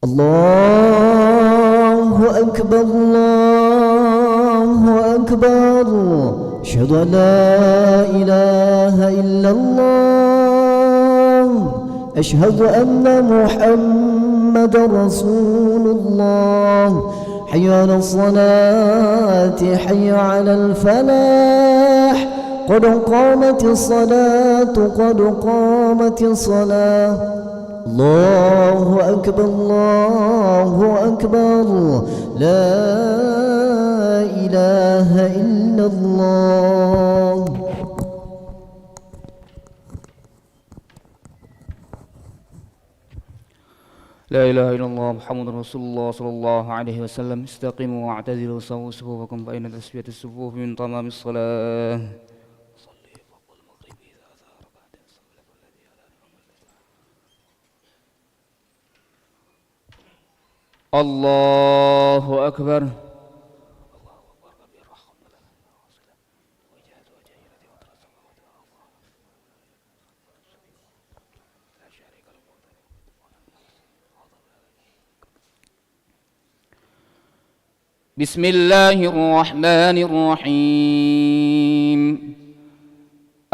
الله أكبر الله أكبر أشهد أن لا إله إلا الله أشهد أن محمد رسول الله حي على الصلاة حي على الفلاح قد قامت الصلاة قد قامت الصلاة الله أكبر الله أكبر لا إله إلا الله. لا إله إلا الله محمد رسول الله صلى الله عليه وسلم. استقيموا واعتدلوا سووا صفوفكم فإن تسوية الصفوف من تمام الصلاة. الله أكبر. بسم الله الرحمن الرحيم.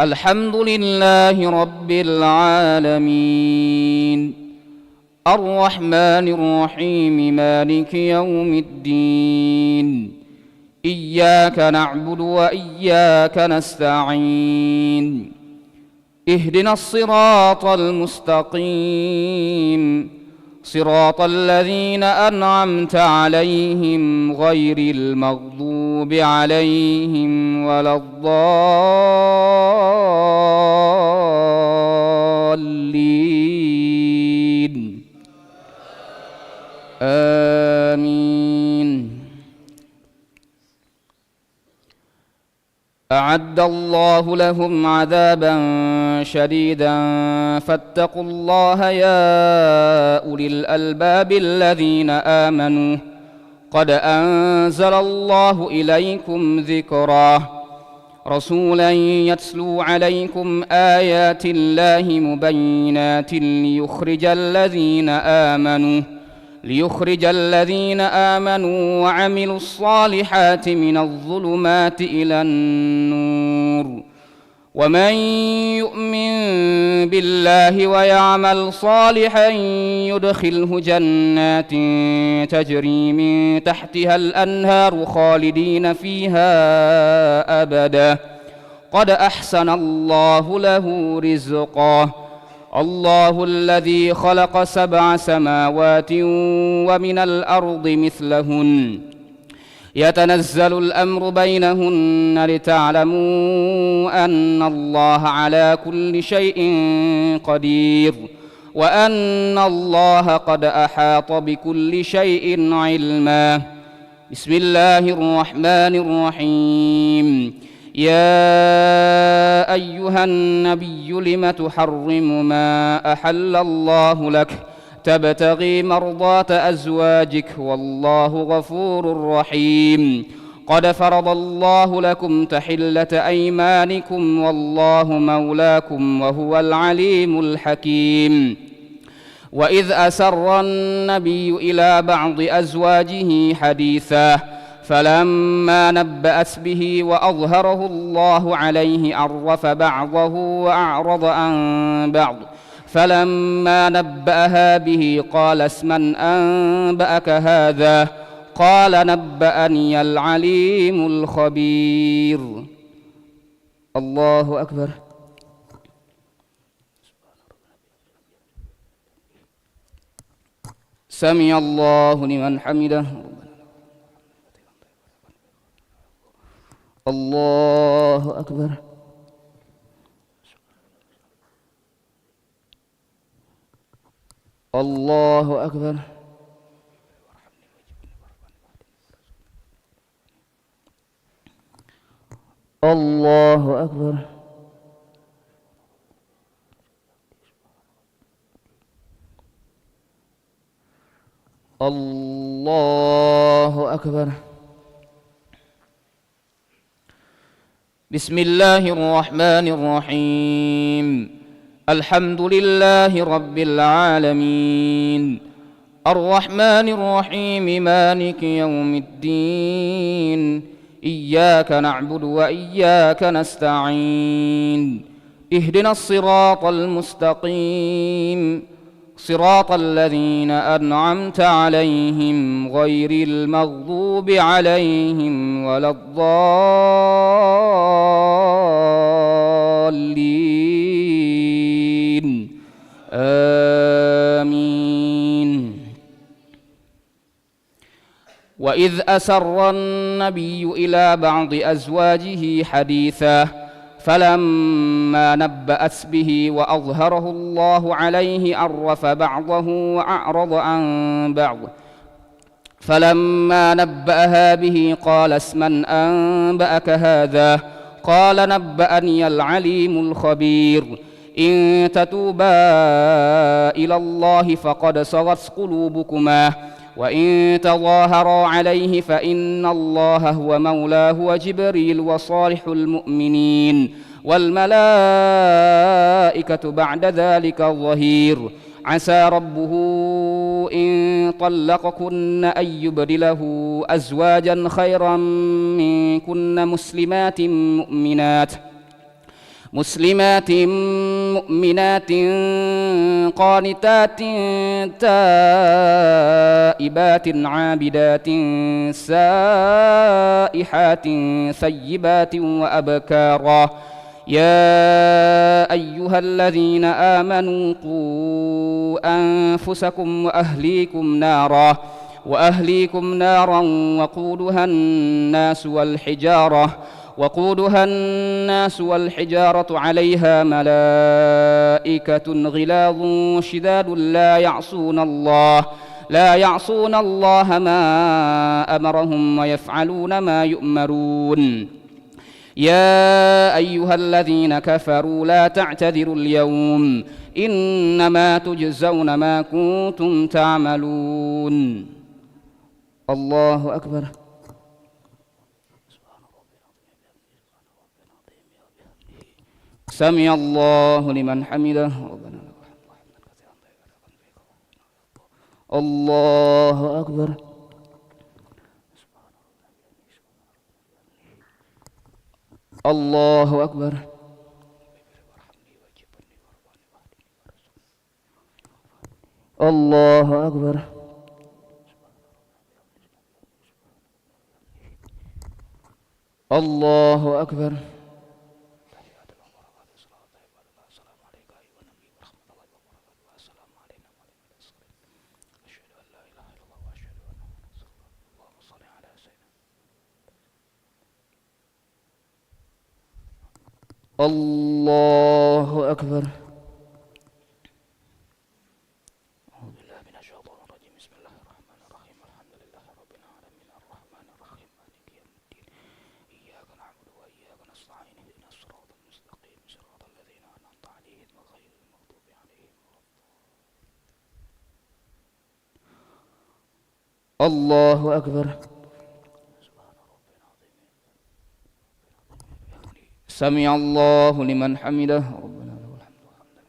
الحمد لله رب العالمين الرحمن الرحيم مالك يوم الدين إياك نعبد وإياك نستعين اهدنا الصراط المستقيم صراط الذين أنعمت عليهم غير المغضوب عليهم ولا الضالين آمين. أعد الله لهم عذابا شديدا فاتقوا الله يا أولي الألباب الذين آمنوا قد أنزل الله إليكم ذكرا رسولا يتلو عليكم آيات الله مبينات ليخرج الذين آمنوا وعملوا الصالحات من الظلمات إلى النور ومن يؤمن بالله ويعمل صالحا يدخله جنات تجري من تحتها الأنهار خالدين فيها أبدا قد أحسن الله له رزقا. الله الذي خلق 7 سماوات ومن الأرض مثلهن يتنزل الأمر بينهن لتعلموا أن الله على كل شيء قدير وأن الله قد أحاط بكل شيء علما. بسم الله الرحمن الرحيم. يا أيها النبي لم تحرم ما أحل الله لك تبتغي مرضات أزواجك والله غفور رحيم. قد فرض الله لكم تحلة أيمانكم والله مولاكم وهو العليم الحكيم. وإذ أسر النبي إلى بعض أزواجه حديثا فلما نبأت به وأظهره الله عليه عرف بعضه وأعرض عن بعض فلما نبأها به قال من أنبأك هذا قال نبأني العليم الخبير. الله أكبر. سمع الله لمن حمده. الله أكبر. الله أكبر. الله أكبر. الله أكبر. بسم الله الرحمن الرحيم. الحمد لله رب العالمين الرحمن الرحيم مالك يوم الدين إياك نعبد وإياك نستعين اهدنا الصراط المستقيم صراط الذين أنعمت عليهم غير المغضوب عليهم ولا الضالين آمين. وإذ أسر النبي إلى بعض أزواجه حديثا فلما نبأت به وأظهره الله عليه عرف بعضه وأعرض عن بعض فلما نبأها به قال من أنبأك هذا قال نبأني العليم الخبير إن تتوبا إلى الله فقد صغت قلوبكما وإن تظاهرا عليه فإن الله هو مولاه وجبريل وصالح المؤمنين والملائكة بعد ذلك ظهير عسى ربه إن طلقكن أن يبدله أزواجا خيرا منكن مسلمات مؤمنات قانتات تائبات عابدات سائحات ثيبات وأبكارا يا أيها الذين آمنوا قوا أنفسكم وأهليكم نارا وقودها الناس والحجارة عليها ملائكة غلاظ شداد لا يعصون الله ما أمرهم ويفعلون ما يؤمرون يا أيها الذين كفروا لا تعتذروا اليوم إنما تجزون ما كنتم تعملون. الله أكبر. سمع الله لمن حمده. الله أكبر. الله أكبر. الله أكبر. الله أكبر. الله أكبر. أعوذ بالله من الشيطان الرجيم. بسم الله الرحمن الرحيم. الحمد لله رب العالمين الرحمن الرحيم مالك يوم الدين إياك نعبد وإياك نستعين اهدنا الصراط المستقيم صراط الذين أنعمت عليهم غير المغضوب عليهم الله أكبر. سمع الله لمن حمده. ربنا له الحمد حمدا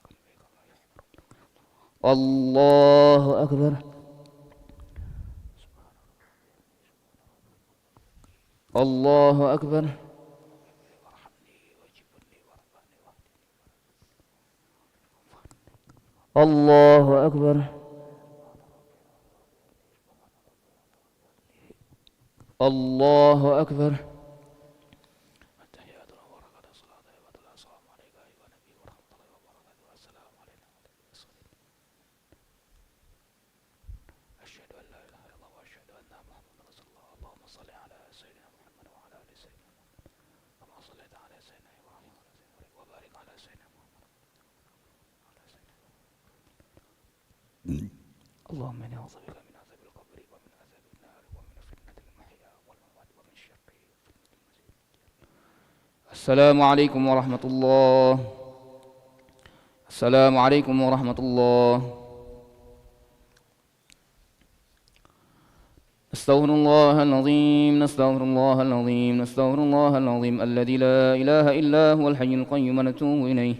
كثيرا طيبا. الله أكبر. الله أكبر. الله أكبر. الله أكبر. اللهم إني أعوذ بك من عذاب القبر ومن عذاب النار ومن فتنة المحيا والممات ومن شر فتنة المسيح. السلام عليكم ورحمة الله. السلام عليكم ورحمة الله. نستغفر الله العظيم نستغفر الله العظيم نستغفر الله العظيم الذي لا إله إلا هو الحي القيوم ونتوب إليه.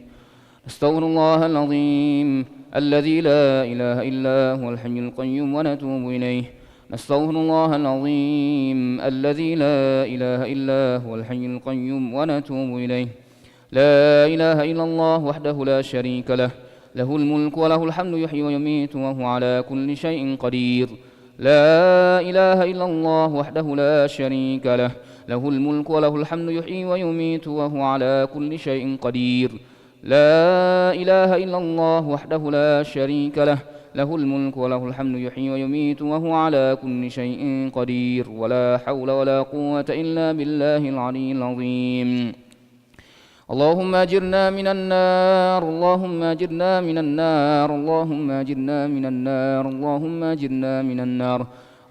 نستغفر الله العظيم الذي لا إله إلا هو الحي القيوم ونتوب إليه. نستغفر الله العظيم الذي لا إله إلا هو الحي القيوم ونتوب إليه. لا إله إلا الله وحده لا شريك له، له الملك وله الحمد يحيي ويميت وهو على كل شيء قدير. لا إله إلا الله وحده لا شريك له، له الملك وله الحمد يحيي ويميت وهو على كل شيء قدير. لا إله إلا الله وحده لا شريك له، له الملك وله الحمد يحيي ويميت وهو على كل شيء قدير. ولا حول ولا قوة إلا بالله العلي العظيم. اللهم أجرنا من النار، اللهم أجرنا من النار، اللهم أجرنا من النار، اللهم أجرنا من النار،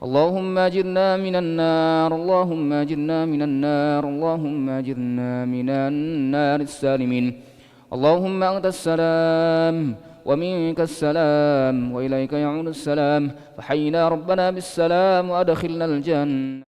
اللهم أجرنا من النار، اللهم أجرنا من النار، اللهم أجرنا من النار السالمين. اللهم أنت السلام ومنك السلام وإليك يعود السلام، فحينا ربنا بالسلام وأدخلنا الجنة.